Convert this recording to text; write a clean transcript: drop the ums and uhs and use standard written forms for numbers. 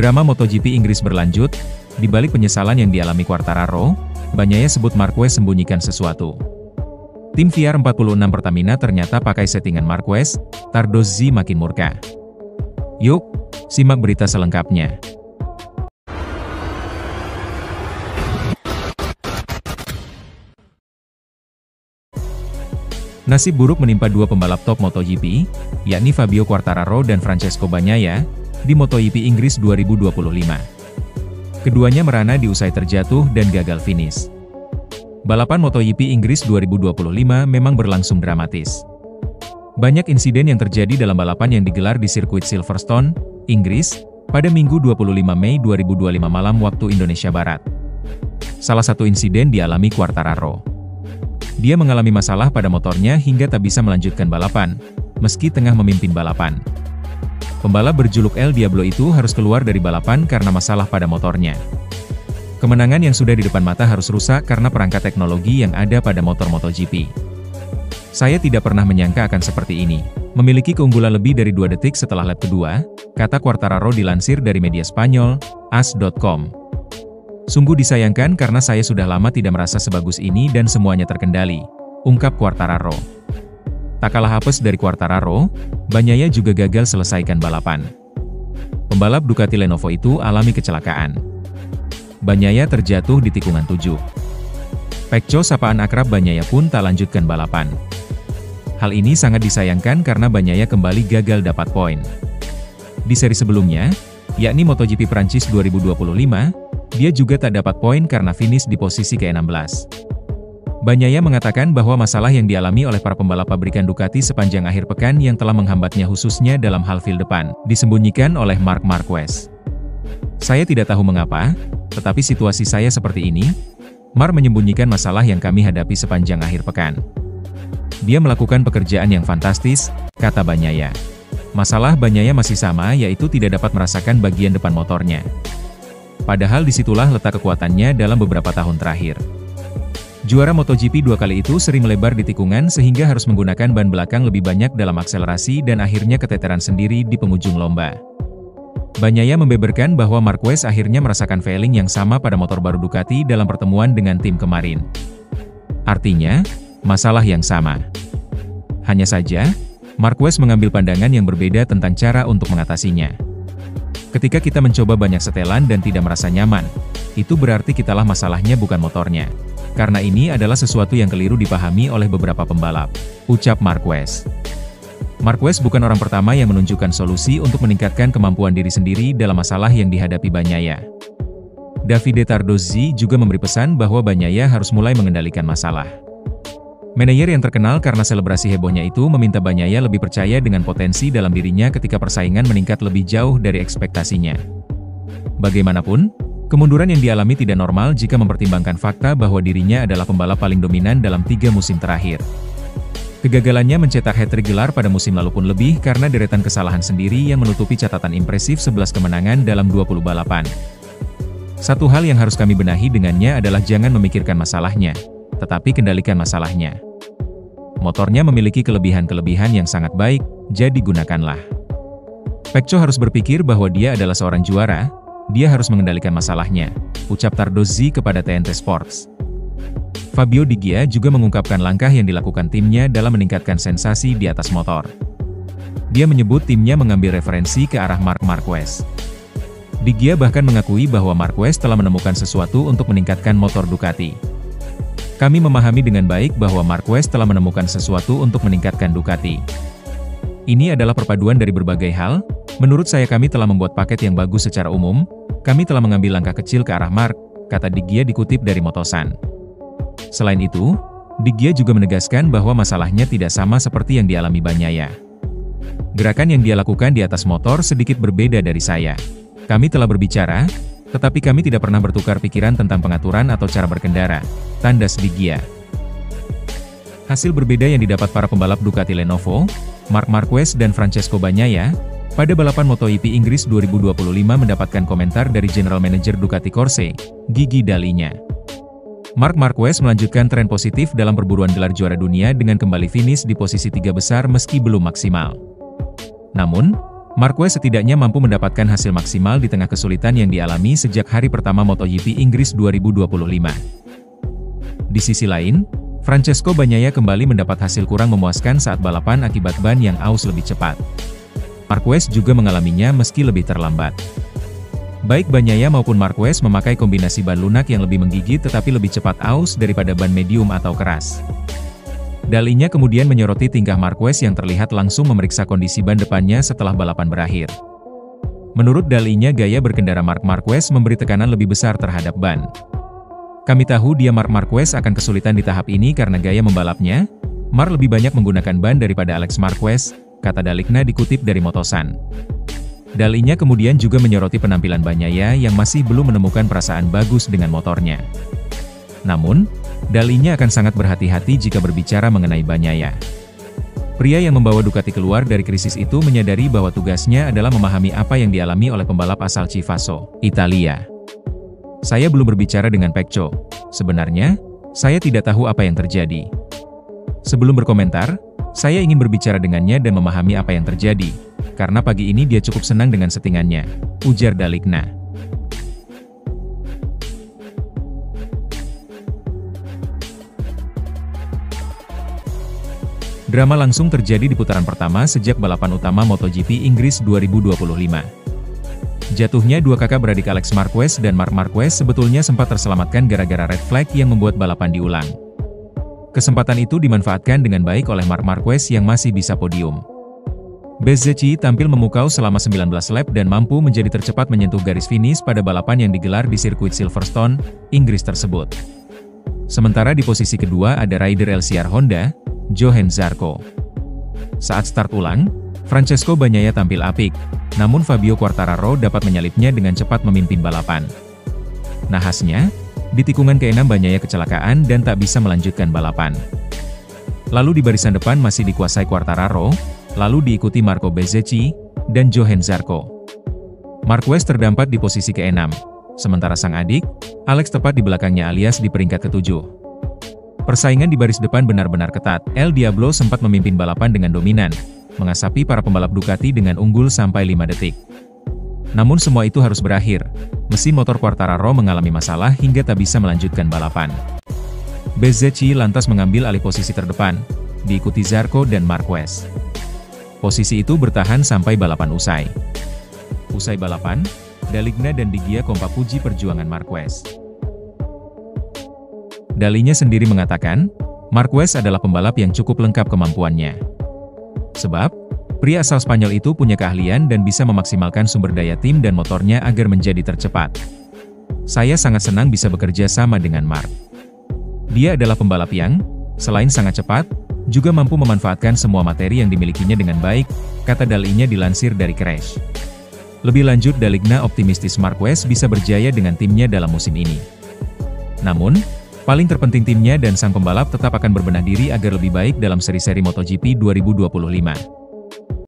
Drama MotoGP Inggris berlanjut, di balik penyesalan yang dialami Quartararo, Bagnaia sebut Marquez sembunyikan sesuatu. Tim VR46 Pertamina ternyata pakai settingan Marquez, Tardozzi makin murka. Yuk, simak berita selengkapnya. Nasib buruk menimpa dua pembalap top MotoGP, yakni Fabio Quartararo dan Francesco Bagnaia, di MotoGP Inggris 2025. Keduanya merana diusai terjatuh dan gagal finish. Balapan MotoGP Inggris 2025 memang berlangsung dramatis. Banyak insiden yang terjadi dalam balapan yang digelar di sirkuit Silverstone, Inggris, pada Minggu 25 Mei 2025 malam waktu Indonesia Barat. Salah satu insiden dialami Quartararo. Dia mengalami masalah pada motornya hingga tak bisa melanjutkan balapan, meski tengah memimpin balapan. Pembalap berjuluk El Diablo itu harus keluar dari balapan karena masalah pada motornya. Kemenangan yang sudah di depan mata harus rusak karena perangkat teknologi yang ada pada motor MotoGP. Saya tidak pernah menyangka akan seperti ini. Memiliki keunggulan lebih dari 2 detik setelah lap kedua, kata Quartararo dilansir dari media Spanyol, AS.com. Sungguh disayangkan karena saya sudah lama tidak merasa sebagus ini dan semuanya terkendali, ungkap Quartararo. Tak kalah apes dari Quartararo, Bagnaia juga gagal selesaikan balapan. Pembalap Ducati Lenovo itu alami kecelakaan. Bagnaia terjatuh di tikungan 7. Pecco, sapaan akrab Bagnaia pun tak lanjutkan balapan. Hal ini sangat disayangkan karena Bagnaia kembali gagal dapat poin. Di seri sebelumnya, yakni MotoGP Prancis 2025, dia juga tak dapat poin karena finish di posisi ke-16. Bagnaia mengatakan bahwa masalah yang dialami oleh para pembalap pabrikan Ducati sepanjang akhir pekan yang telah menghambatnya khususnya dalam hal feel depan, disembunyikan oleh Marc Marquez. Saya tidak tahu mengapa, tetapi situasi saya seperti ini. Marc menyembunyikan masalah yang kami hadapi sepanjang akhir pekan. Dia melakukan pekerjaan yang fantastis, kata Bagnaia. Masalah Bagnaia masih sama, yaitu tidak dapat merasakan bagian depan motornya. Padahal disitulah letak kekuatannya dalam beberapa tahun terakhir. Juara MotoGP 2 kali itu sering melebar di tikungan sehingga harus menggunakan ban belakang lebih banyak dalam akselerasi dan akhirnya keteteran sendiri di penghujung lomba. Bagnaia membeberkan bahwa Marquez akhirnya merasakan failing yang sama pada motor baru Ducati dalam pertemuan dengan tim kemarin. Artinya, masalah yang sama. Hanya saja, Marquez mengambil pandangan yang berbeda tentang cara untuk mengatasinya. Ketika kita mencoba banyak setelan dan tidak merasa nyaman, itu berarti kitalah masalahnya bukan motornya. Karena ini adalah sesuatu yang keliru dipahami oleh beberapa pembalap, ucap Marquez. Marquez bukan orang pertama yang menunjukkan solusi untuk meningkatkan kemampuan diri sendiri dalam masalah yang dihadapi Bagnaia. Davide Tardozzi juga memberi pesan bahwa Bagnaia harus mulai mengendalikan masalah. Manajer yang terkenal karena selebrasi hebohnya itu meminta Bagnaia lebih percaya dengan potensi dalam dirinya ketika persaingan meningkat lebih jauh dari ekspektasinya. Bagaimanapun, kemunduran yang dialami tidak normal jika mempertimbangkan fakta bahwa dirinya adalah pembalap paling dominan dalam 3 musim terakhir. Kegagalannya mencetak hat-trick gelar pada musim lalu pun lebih karena deretan kesalahan sendiri yang menutupi catatan impresif 11 kemenangan dalam 20 balapan. Satu hal yang harus kami benahi dengannya adalah jangan memikirkan masalahnya, tetapi kendalikan masalahnya. Motornya memiliki kelebihan-kelebihan yang sangat baik, jadi gunakanlah. Pecco harus berpikir bahwa dia adalah seorang juara. Dia harus mengendalikan masalahnya, ucap Tardozzi kepada TNT Sports. Fabio Di Gia juga mengungkapkan langkah yang dilakukan timnya dalam meningkatkan sensasi di atas motor. Dia menyebut timnya mengambil referensi ke arah Marc Marquez. Di Gia bahkan mengakui bahwa Marquez telah menemukan sesuatu untuk meningkatkan motor Ducati. Kami memahami dengan baik bahwa Marquez telah menemukan sesuatu untuk meningkatkan Ducati. Ini adalah perpaduan dari berbagai hal. Menurut saya kami telah membuat paket yang bagus secara umum. Kami telah mengambil langkah kecil ke arah Marc, kata Di Gia dikutip dari Motosan. Selain itu, Di Gia juga menegaskan bahwa masalahnya tidak sama seperti yang dialami Bagnaia. Gerakan yang dia lakukan di atas motor sedikit berbeda dari saya. Kami telah berbicara, tetapi kami tidak pernah bertukar pikiran tentang pengaturan atau cara berkendara, tandas Di Gia. Hasil berbeda yang didapat para pembalap Ducati Lenovo, Marc Marquez dan Francesco Bagnaia, pada balapan MotoGP Inggris 2025 mendapatkan komentar dari General Manager Ducati Corse, Gigi Dalinya. Marc Marquez melanjutkan tren positif dalam perburuan gelar juara dunia dengan kembali finish di posisi 3 besar meski belum maksimal. Namun, Marquez setidaknya mampu mendapatkan hasil maksimal di tengah kesulitan yang dialami sejak hari pertama MotoGP Inggris 2025. Di sisi lain, Francesco Bagnaia kembali mendapat hasil kurang memuaskan saat balapan akibat ban yang aus lebih cepat. Marquez juga mengalaminya meski lebih terlambat. Baik Bagnaia maupun Marquez memakai kombinasi ban lunak yang lebih menggigit tetapi lebih cepat aus daripada ban medium atau keras. Dalinya kemudian menyoroti tingkah Marquez yang terlihat langsung memeriksa kondisi ban depannya setelah balapan berakhir. Menurut dalinya, gaya berkendara Marc Marquez memberi tekanan lebih besar terhadap ban. Kami tahu Marc Marquez akan kesulitan di tahap ini karena gaya membalapnya. Marc lebih banyak menggunakan ban daripada Alex Marquez, kata Dalikna dikutip dari Motosan. Dalinya kemudian juga menyoroti penampilan Bagnaia yang masih belum menemukan perasaan bagus dengan motornya. Namun, dalinya akan sangat berhati-hati jika berbicara mengenai Bagnaia. Pria yang membawa Ducati keluar dari krisis itu menyadari bahwa tugasnya adalah memahami apa yang dialami oleh pembalap asal Chivasso, Italia. Saya belum berbicara dengan Pecco. Sebenarnya, saya tidak tahu apa yang terjadi. Sebelum berkomentar, saya ingin berbicara dengannya dan memahami apa yang terjadi, karena pagi ini dia cukup senang dengan settingannya, ujar Dalikna. Drama langsung terjadi di putaran pertama sejak balapan utama MotoGP Inggris 2025. Jatuhnya dua kakak beradik Alex Marquez dan Marc Marquez sebetulnya sempat terselamatkan gara-gara red flag yang membuat balapan diulang. Kesempatan itu dimanfaatkan dengan baik oleh Marc Marquez yang masih bisa podium. Bezzecchi tampil memukau selama 19 lap dan mampu menjadi tercepat menyentuh garis finish pada balapan yang digelar di sirkuit Silverstone, Inggris tersebut. Sementara di posisi kedua ada rider LCR Honda, Johann Zarco. Saat start ulang, Francesco Bagnaia tampil apik, namun Fabio Quartararo dapat menyalipnya dengan cepat memimpin balapan. Nahasnya, di tikungan ke-6 Bagnaia kecelakaan dan tak bisa melanjutkan balapan. Lalu di barisan depan masih dikuasai Quartararo, lalu diikuti Marco Bezzecchi dan Johann Zarco. Marquez terdampak di posisi ke-6, sementara sang adik, Alex tepat di belakangnya alias di peringkat ke-7. Persaingan di baris depan benar-benar ketat. El Diablo sempat memimpin balapan dengan dominan, mengasapi para pembalap Ducati dengan unggul sampai 5 detik. Namun semua itu harus berakhir. Mesin motor Quartararo mengalami masalah hingga tak bisa melanjutkan balapan. Bezzecchi lantas mengambil alih posisi terdepan, diikuti Zarco dan Marquez. Posisi itu bertahan sampai balapan usai. Usai balapan, Dalikna dan Digia kompak puji perjuangan Marquez. Dalinya sendiri mengatakan, Marquez adalah pembalap yang cukup lengkap kemampuannya. Sebab, pria asal Spanyol itu punya keahlian dan bisa memaksimalkan sumber daya tim dan motornya agar menjadi tercepat. Saya sangat senang bisa bekerja sama dengan Marc. Dia adalah pembalap yang, selain sangat cepat, juga mampu memanfaatkan semua materi yang dimilikinya dengan baik, kata dalinya dilansir dari Crash. Lebih lanjut, Dalikna optimistis Marquez bisa berjaya dengan timnya dalam musim ini. Namun, paling terpenting timnya dan sang pembalap tetap akan berbenah diri agar lebih baik dalam seri-seri MotoGP 2025.